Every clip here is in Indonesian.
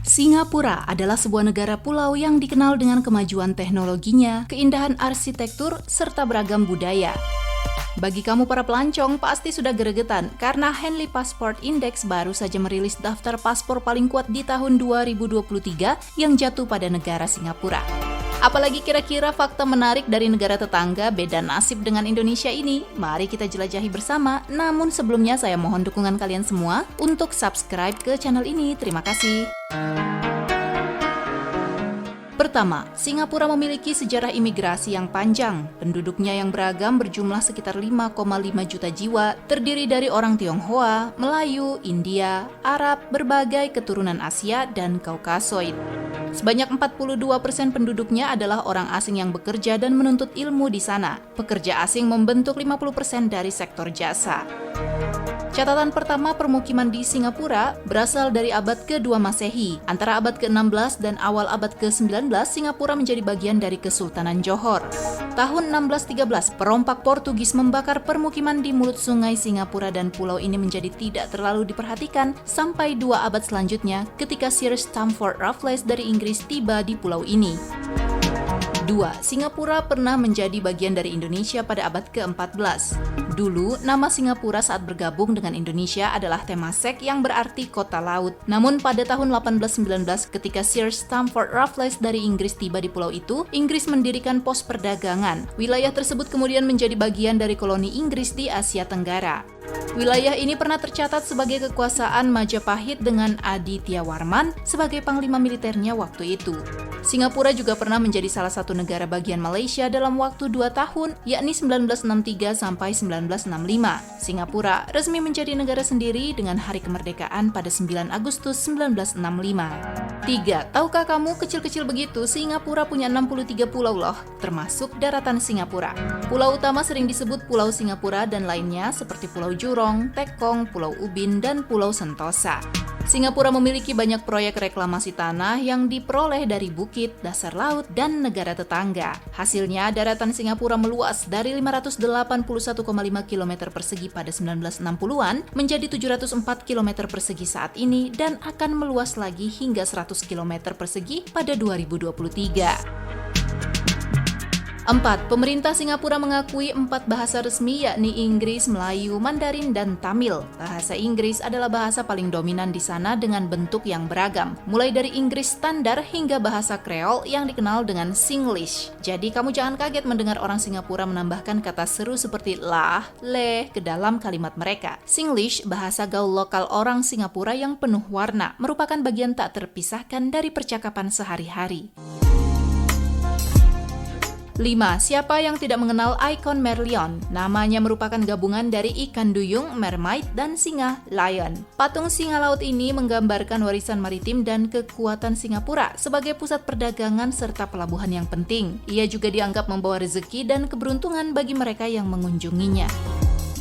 Singapura adalah sebuah negara pulau yang dikenal dengan kemajuan teknologinya, keindahan arsitektur, serta beragam budaya. Bagi kamu para pelancong, pasti sudah gregetan karena Henley Passport Index baru saja merilis daftar paspor paling kuat di tahun 2023 yang jatuh pada negara Singapura. Apalagi kira-kira fakta menarik dari negara tetangga beda nasib dengan Indonesia ini? Mari kita jelajahi bersama. Namun sebelumnya saya mohon dukungan kalian semua untuk subscribe ke channel ini. Terima kasih. Pertama, Singapura memiliki sejarah imigrasi yang panjang. Penduduknya yang beragam berjumlah sekitar 5,5 juta jiwa, terdiri dari orang Tionghoa, Melayu, India, Arab, berbagai keturunan Asia, dan Kaukasoid. Sebanyak 42% penduduknya adalah orang asing yang bekerja dan menuntut ilmu di sana. Pekerja asing membentuk 50% dari sektor jasa. Catatan pertama permukiman di Singapura berasal dari abad ke-2 Masehi. Antara abad ke-16 dan awal abad ke-19, Singapura menjadi bagian dari Kesultanan Johor. Tahun 1613, perompak Portugis membakar permukiman di mulut sungai Singapura dan pulau ini menjadi tidak terlalu diperhatikan sampai 2 abad selanjutnya ketika Sir Stamford Raffles dari Inggris tiba di pulau ini. 2. Singapura pernah menjadi bagian dari Indonesia pada abad ke-14. Dulu, nama Singapura saat bergabung dengan Indonesia adalah Temasek yang berarti kota laut. Namun pada tahun 1819 ketika Sir Stamford Raffles dari Inggris tiba di pulau itu, Inggris mendirikan pos perdagangan. Wilayah tersebut kemudian menjadi bagian dari koloni Inggris di Asia Tenggara. Wilayah ini pernah tercatat sebagai kekuasaan Majapahit dengan Aditya Warman sebagai panglima militernya waktu itu. Singapura juga pernah menjadi salah satu negara bagian Malaysia dalam waktu 2 tahun, yakni 1963 sampai 1965. Singapura resmi menjadi negara sendiri dengan hari kemerdekaan pada 9 Agustus 1965. 3. Tahukah kamu kecil-kecil begitu, Singapura punya 63 pulau loh, termasuk daratan Singapura. Pulau utama sering disebut Pulau Singapura dan lainnya seperti Pulau Jurong, Tekong, Pulau Ubin, dan Pulau Sentosa. Singapura memiliki banyak proyek reklamasi tanah yang diperoleh dari bukit, dasar laut, dan negara tetangga. Hasilnya, daratan Singapura meluas dari 581,5 km persegi pada 1960-an menjadi 704 km persegi saat ini dan akan meluas lagi hingga 100 km persegi pada 2023. 4. Pemerintah Singapura mengakui 4 bahasa resmi yakni Inggris, Melayu, Mandarin, dan Tamil. Bahasa Inggris adalah bahasa paling dominan di sana dengan bentuk yang beragam, mulai dari Inggris standar hingga bahasa Kreol yang dikenal dengan Singlish. Jadi kamu jangan kaget mendengar orang Singapura menambahkan kata seru seperti lah, leh ke dalam kalimat mereka. Singlish, bahasa gaul lokal orang Singapura yang penuh warna, merupakan bagian tak terpisahkan dari percakapan sehari-hari. 5. Siapa yang tidak mengenal ikon Merlion? Namanya merupakan gabungan dari ikan duyung, mermaid, dan singa, lion. Patung singa laut ini menggambarkan warisan maritim dan kekuatan Singapura sebagai pusat perdagangan serta pelabuhan yang penting. Ia juga dianggap membawa rezeki dan keberuntungan bagi mereka yang mengunjunginya.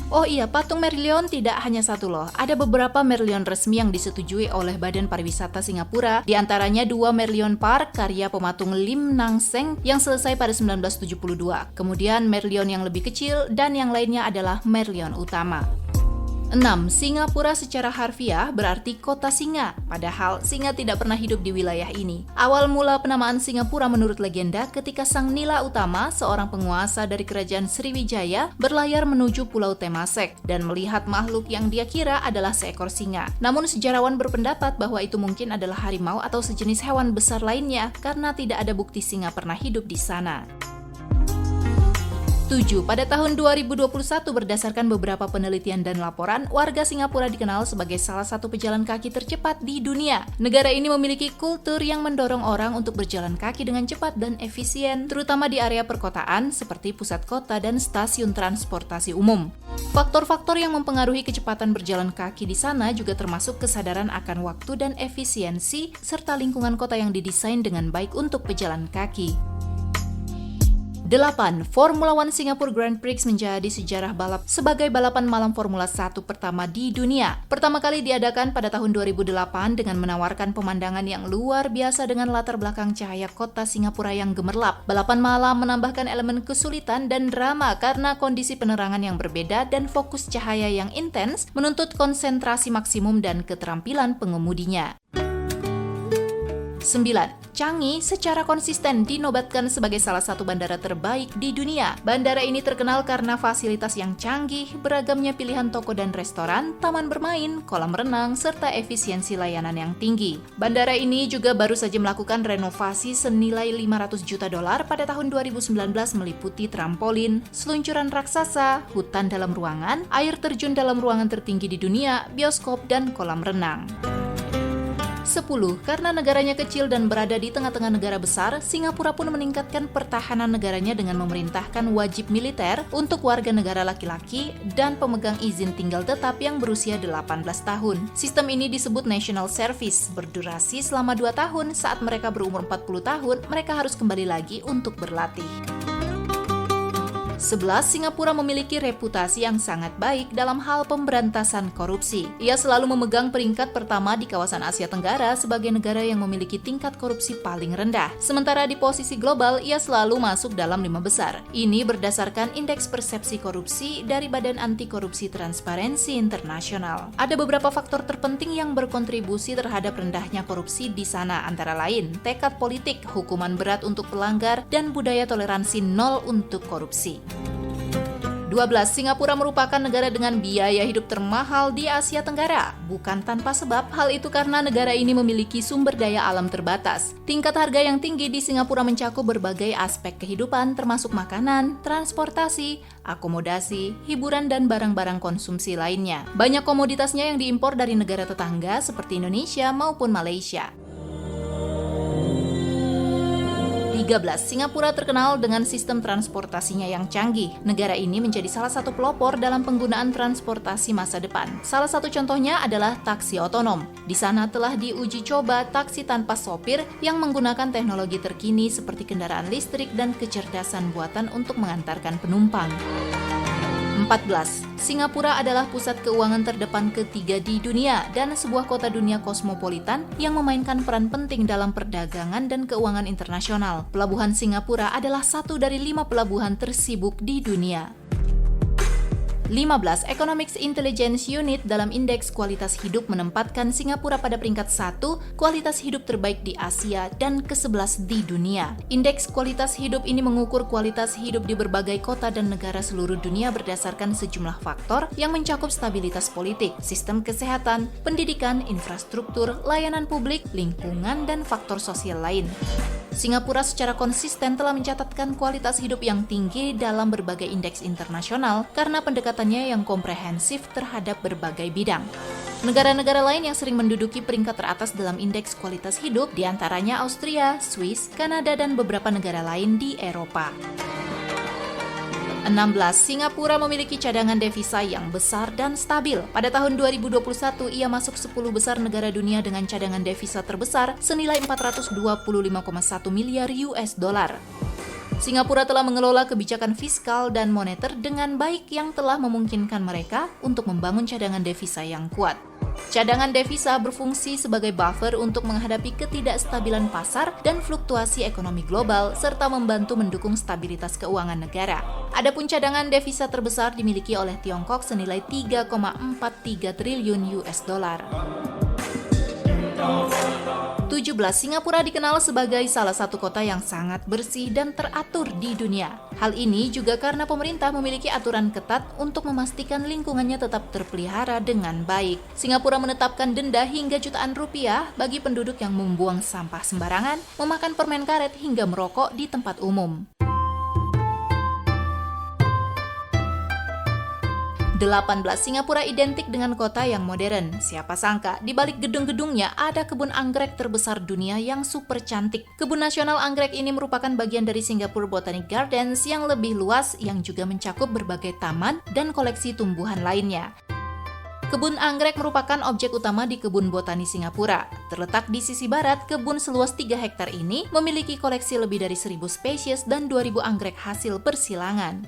Oh iya, patung Merlion tidak hanya satu loh. Ada beberapa Merlion resmi yang disetujui oleh Badan Pariwisata Singapura. Di antaranya 2 Merlion Park karya pematung Lim Nang Seng yang selesai pada 1972. Kemudian Merlion yang lebih kecil dan yang lainnya adalah Merlion utama. 6. Singapura secara harfiah berarti kota singa, padahal singa tidak pernah hidup di wilayah ini. Awal mula penamaan Singapura menurut legenda ketika Sang Nila Utama, seorang penguasa dari kerajaan Sriwijaya, berlayar menuju Pulau Temasek dan melihat makhluk yang dia kira adalah seekor singa. Namun sejarawan berpendapat bahwa itu mungkin adalah harimau atau sejenis hewan besar lainnya karena tidak ada bukti singa pernah hidup di sana. 7. Pada tahun 2021 berdasarkan beberapa penelitian dan laporan, warga Singapura dikenal sebagai salah satu pejalan kaki tercepat di dunia. Negara ini memiliki kultur yang mendorong orang untuk berjalan kaki dengan cepat dan efisien, terutama di area perkotaan seperti pusat kota dan stasiun transportasi umum. Faktor-faktor yang mempengaruhi kecepatan berjalan kaki di sana juga termasuk kesadaran akan waktu dan efisiensi, serta lingkungan kota yang didesain dengan baik untuk pejalan kaki. 8. Formula One Singapore Grand Prix menjadi sejarah balap sebagai balapan malam Formula 1 pertama di dunia. Pertama kali diadakan pada tahun 2008 dengan menawarkan pemandangan yang luar biasa dengan latar belakang cahaya kota Singapura yang gemerlap. Balapan malam menambahkan elemen kesulitan dan drama karena kondisi penerangan yang berbeda dan fokus cahaya yang intens menuntut konsentrasi maksimum dan keterampilan pengemudinya. 9. Changi secara konsisten dinobatkan sebagai salah satu bandara terbaik di dunia. Bandara ini terkenal karena fasilitas yang canggih, beragamnya pilihan toko dan restoran, taman bermain, kolam renang, serta efisiensi layanan yang tinggi. Bandara ini juga baru saja melakukan renovasi senilai $500 juta pada tahun 2019 meliputi trampolin, seluncuran raksasa, hutan dalam ruangan, air terjun dalam ruangan tertinggi di dunia, bioskop, dan kolam renang. 10. Karena negaranya kecil dan berada di tengah-tengah negara besar, Singapura pun meningkatkan pertahanan negaranya dengan memerintahkan wajib militer untuk warga negara laki-laki dan pemegang izin tinggal tetap yang berusia 18 tahun. Sistem ini disebut National Service, berdurasi selama 2 tahun. Saat mereka berumur 40 tahun, mereka harus kembali lagi untuk berlatih. 11. Singapura memiliki reputasi yang sangat baik dalam hal pemberantasan korupsi. Ia selalu memegang peringkat pertama di kawasan Asia Tenggara sebagai negara yang memiliki tingkat korupsi paling rendah. Sementara di posisi global, ia selalu masuk dalam 5 besar. Ini berdasarkan Indeks Persepsi Korupsi dari Badan Anti Korupsi Transparansi Internasional. Ada beberapa faktor terpenting yang berkontribusi terhadap rendahnya korupsi di sana, antara lain tekad politik, hukuman berat untuk pelanggar, dan budaya toleransi nol untuk korupsi. 12. Singapura merupakan negara dengan biaya hidup termahal di Asia Tenggara. Bukan tanpa sebab, hal itu karena negara ini memiliki sumber daya alam terbatas. Tingkat harga yang tinggi di Singapura mencakup berbagai aspek kehidupan termasuk makanan, transportasi, akomodasi, hiburan, dan barang-barang konsumsi lainnya. Banyak komoditasnya yang diimpor dari negara tetangga seperti Indonesia maupun Malaysia. 13. Singapura terkenal dengan sistem transportasinya yang canggih. Negara ini menjadi salah satu pelopor dalam penggunaan transportasi masa depan. Salah satu contohnya adalah taksi otonom. Di sana telah diuji coba taksi tanpa sopir yang menggunakan teknologi terkini seperti kendaraan listrik dan kecerdasan buatan untuk mengantarkan penumpang. 14. Singapura adalah pusat keuangan terdepan ketiga di dunia dan sebuah kota dunia kosmopolitan yang memainkan peran penting dalam perdagangan dan keuangan internasional. Pelabuhan Singapura adalah satu dari 5 pelabuhan tersibuk di dunia. 15. Economics Intelligence Unit dalam Indeks Kualitas Hidup menempatkan Singapura pada peringkat 1 kualitas hidup terbaik di Asia dan ke-11 di dunia. Indeks kualitas hidup ini mengukur kualitas hidup di berbagai kota dan negara seluruh dunia berdasarkan sejumlah faktor yang mencakup stabilitas politik, sistem kesehatan, pendidikan, infrastruktur, layanan publik, lingkungan, dan faktor sosial lain. Singapura secara konsisten telah mencatatkan kualitas hidup yang tinggi dalam berbagai indeks internasional karena pendekatannya yang komprehensif terhadap berbagai bidang. Negara-negara lain yang sering menduduki peringkat teratas dalam indeks kualitas hidup diantaranya Austria, Swiss, Kanada, dan beberapa negara lain di Eropa. 16. Singapura memiliki cadangan devisa yang besar dan stabil. Pada tahun 2021, ia masuk 10 besar negara dunia dengan cadangan devisa terbesar senilai 425,1 miliar US dollar. Singapura telah mengelola kebijakan fiskal dan moneter dengan baik yang telah memungkinkan mereka untuk membangun cadangan devisa yang kuat. Cadangan devisa berfungsi sebagai buffer untuk menghadapi ketidakstabilan pasar dan fluktuasi ekonomi global, serta membantu mendukung stabilitas keuangan negara. Adapun cadangan devisa terbesar dimiliki oleh Tiongkok senilai 3,43 triliun US dollar. 17. Singapura dikenal sebagai salah satu kota yang sangat bersih dan teratur di dunia. Hal ini juga karena pemerintah memiliki aturan ketat untuk memastikan lingkungannya tetap terpelihara dengan baik. Singapura menetapkan denda hingga jutaan rupiah bagi penduduk yang membuang sampah sembarangan, memakan permen karet, hingga merokok di tempat umum. 18. Singapura identik dengan kota yang modern. Siapa sangka, di balik gedung-gedungnya ada kebun anggrek terbesar dunia yang super cantik. Kebun nasional anggrek ini merupakan bagian dari Singapore Botanic Gardens yang lebih luas yang juga mencakup berbagai taman dan koleksi tumbuhan lainnya. Kebun anggrek merupakan objek utama di Kebun Botani Singapura. Terletak di sisi barat, kebun seluas 3 hektar ini memiliki koleksi lebih dari 1.000 spesies dan 2.000 anggrek hasil persilangan.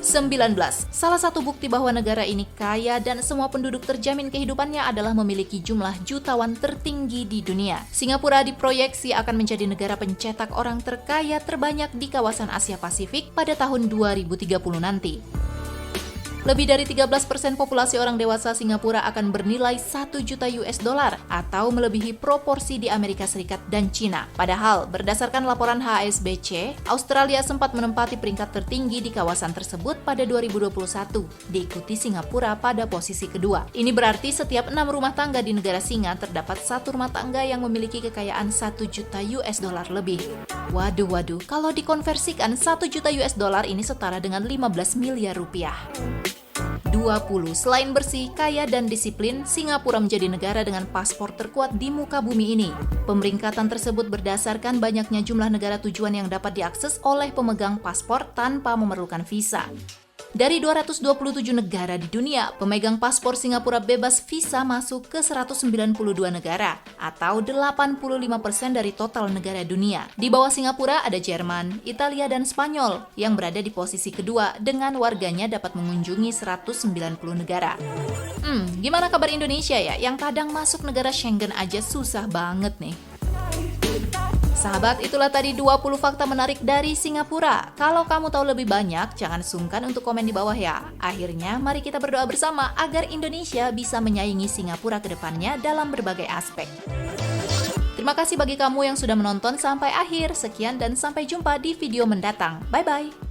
19. Salah satu bukti bahwa negara ini kaya dan semua penduduk terjamin kehidupannya adalah memiliki jumlah jutawan tertinggi di dunia. Singapura diproyeksi akan menjadi negara pencetak orang terkaya terbanyak di kawasan Asia Pasifik pada tahun 2030 nanti. Lebih dari 13% populasi orang dewasa Singapura akan bernilai 1 juta US dollar atau melebihi proporsi di Amerika Serikat dan Cina. Padahal, berdasarkan laporan HSBC, Australia sempat menempati peringkat tertinggi di kawasan tersebut pada 2021, diikuti Singapura pada posisi kedua. Ini berarti setiap 6 rumah tangga di negara singa terdapat satu rumah tangga yang memiliki kekayaan 1 juta US dollar lebih. Waduh, kalau dikonversikan 1 juta US dollar ini setara dengan 15 miliar rupiah. 20. Selain bersih, kaya, dan disiplin, Singapura menjadi negara dengan paspor terkuat di muka bumi ini. Pemeringkatan tersebut berdasarkan banyaknya jumlah negara tujuan yang dapat diakses oleh pemegang paspor tanpa memerlukan visa. Dari 227 negara di dunia, pemegang paspor Singapura bebas visa masuk ke 192 negara, atau 85% dari total negara dunia. Di bawah Singapura ada Jerman, Italia, dan Spanyol, yang berada di posisi kedua dengan warganya dapat mengunjungi 190 negara. Gimana kabar Indonesia ya? Yang kadang masuk negara Schengen aja susah banget nih. Sahabat, itulah tadi 20 fakta menarik dari Singapura. Kalau kamu tahu lebih banyak, jangan sungkan untuk komen di bawah ya. Akhirnya, mari kita berdoa bersama agar Indonesia bisa menyaingi Singapura ke depannya dalam berbagai aspek. Terima kasih bagi kamu yang sudah menonton sampai akhir. Sekian dan sampai jumpa di video mendatang. Bye-bye.